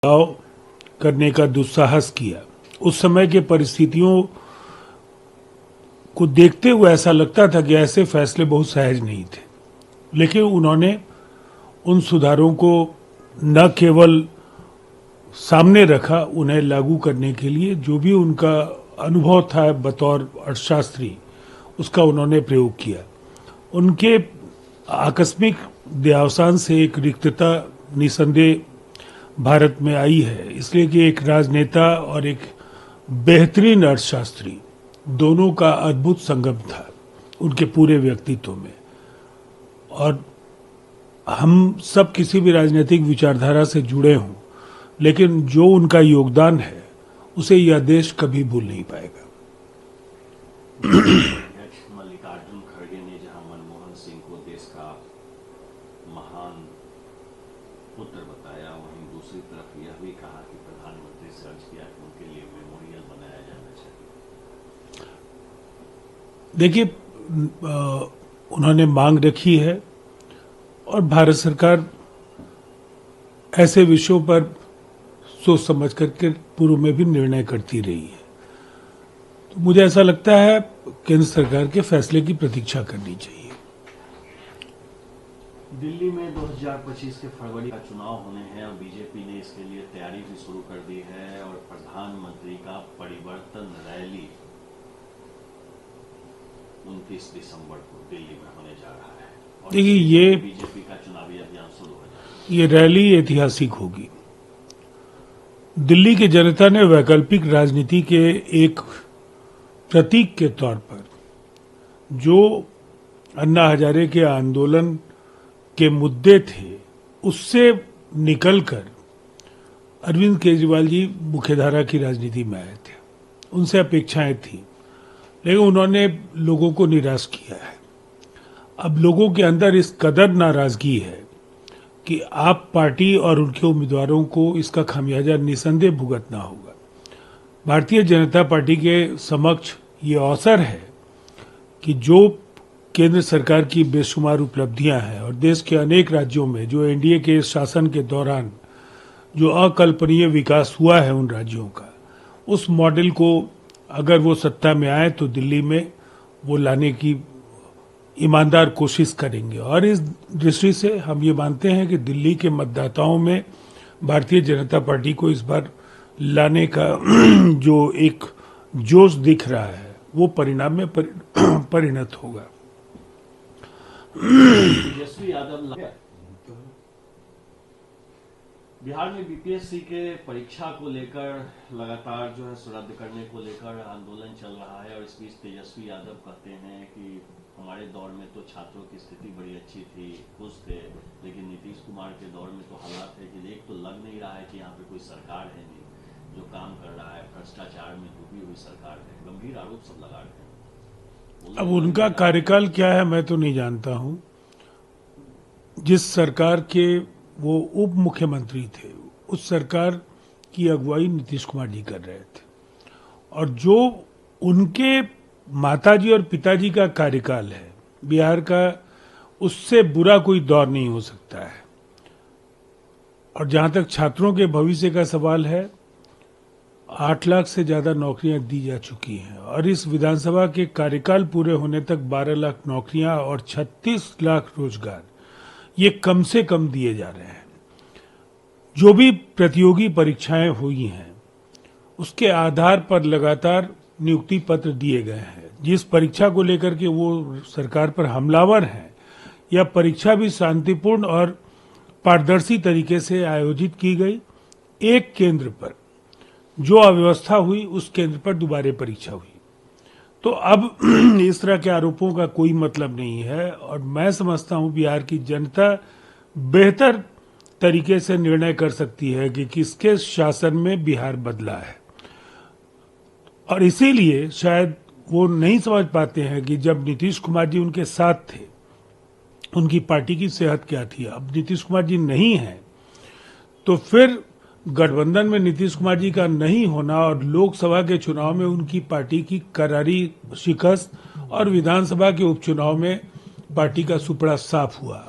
बदलाव करने का दुस्साहस किया। उस समय के परिस्थितियों को देखते हुए ऐसा लगता था कि ऐसे फैसले बहुत सहज नहीं थे, लेकिन उन्होंने उन सुधारों को न केवल सामने रखा, उन्हें लागू करने के लिए जो भी उनका अनुभव था बतौर अर्थशास्त्री, उसका उन्होंने प्रयोग किया। उनके आकस्मिक देहावसान से एक रिक्तता निसंदेह भारत में आई है, इसलिए कि एक राजनेता और एक बेहतरीन अर्थशास्त्री दोनों का अद्भुत संगम था उनके पूरे व्यक्तित्व में। और हम सब किसी भी राजनीतिक विचारधारा से जुड़े हों, लेकिन जो उनका योगदान है उसे यह देश कभी भूल नहीं पाएगा। मल्लिकार्जुन खड़गे ने जहां मनमोहन सिंह को देश का महान पुत्र बताया, वहीं दूसरी तरफ यह भी कहा कि प्रधानमंत्री से अर्ज किया कि उनके लिए मेमोरियल बनाया जाना चाहिए। देखिए, उन्होंने मांग रखी है और भारत सरकार ऐसे विषयों पर सोच समझ करके पूर्व में भी निर्णय करती रही है। तो मुझे ऐसा लगता है केंद्र सरकार के फैसले की प्रतीक्षा करनी चाहिए। दिल्ली में 2025 के फरवरी का चुनाव होने हैं और बीजेपी ने इसके लिए तैयारी भी शुरू कर दी है और प्रधानमंत्री का परिवर्तन रैली 29 दिसंबर को दिल्ली में होने जा रहा है। और देखिए, ये बीजेपी का चुनावी अभियान शुरू हो जाएगा। ये रैली ऐतिहासिक होगी। दिल्ली की जनता ने वैकल्पिक राजनीति के एक प्रतीक के तौर पर जो अन्ना हजारे के आंदोलन के मुद्दे थे, उससे निकलकर अरविंद केजरीवाल जी मुख्यधारा की राजनीति में आए थे। उनसे अपेक्षाएं थी, लेकिन उन्होंने लोगों को निराश किया है। अब लोगों के अंदर इस कदर नाराजगी है कि आप पार्टी और उनके उम्मीदवारों को इसका खामियाजा निसंदेह भुगतना होगा। भारतीय जनता पार्टी के समक्ष ये अवसर है कि जो केंद्र सरकार की बेशुमार उपलब्धियां हैं और देश के अनेक राज्यों में जो एनडीए के शासन के दौरान जो अकल्पनीय विकास हुआ है उन राज्यों का, उस मॉडल को अगर वो सत्ता में आए तो दिल्ली में वो लाने की ईमानदार कोशिश करेंगे। और इस दृष्टि से हम ये मानते हैं कि दिल्ली के मतदाताओं में भारतीय जनता पार्टी को इस बार लाने का जो एक जोश दिख रहा है वो परिणाम में परिणत होगा। तेजस्वी यादव बिहार में बीपीएससी के परीक्षा को लेकर लगातार जो है रद्द करने को लेकर आंदोलन चल रहा है और इस बीच तेजस्वी यादव कहते हैं कि हमारे दौर में तो छात्रों की स्थिति बड़ी अच्छी थी, खुश थे, लेकिन नीतीश कुमार के दौर में तो हालात है कि एक तो लग नहीं रहा है कि यहाँ पे कोई सरकार है नहीं जो काम कर रहा है, भ्रष्टाचार में डूबी हुई सरकार है। गंभीर आरोप सब लगा रहे हैं। अब उनका कार्यकाल क्या है मैं तो नहीं जानता हूं। जिस सरकार के वो उप मुख्यमंत्री थे, उस सरकार की अगुवाई नीतीश कुमार जी कर रहे थे, और जो उनके माताजी और पिताजी का कार्यकाल है बिहार का, उससे बुरा कोई दौर नहीं हो सकता है। और जहां तक छात्रों के भविष्य का सवाल है, 8 लाख से ज्यादा नौकरियां दी जा चुकी हैं और इस विधानसभा के कार्यकाल पूरे होने तक 12 लाख नौकरियां और 36 लाख रोजगार ये कम से कम दिए जा रहे हैं। जो भी प्रतियोगी परीक्षाएं हुई हैं उसके आधार पर लगातार नियुक्ति पत्र दिए गए हैं। जिस परीक्षा को लेकर के वो सरकार पर हमलावर हैं, यह परीक्षा भी शांतिपूर्ण और पारदर्शी तरीके से आयोजित की गई। एक केंद्र पर जो अव्यवस्था हुई उस केंद्र पर दोबारा परीक्षा हुई। तो अब इस तरह के आरोपों का कोई मतलब नहीं है और मैं समझता हूं बिहार की जनता बेहतर तरीके से निर्णय कर सकती है कि किसके शासन में बिहार बदला है। और इसीलिए शायद वो नहीं समझ पाते हैं कि जब नीतीश कुमार जी उनके साथ थे उनकी पार्टी की सेहत क्या थी। अब नीतीश कुमार जी नहीं है तो फिर गठबंधन में नीतीश कुमार जी का नहीं होना और लोकसभा के चुनाव में उनकी पार्टी की करारी शिकस्त और विधानसभा के उपचुनाव में पार्टी का सुपड़ा साफ हुआ।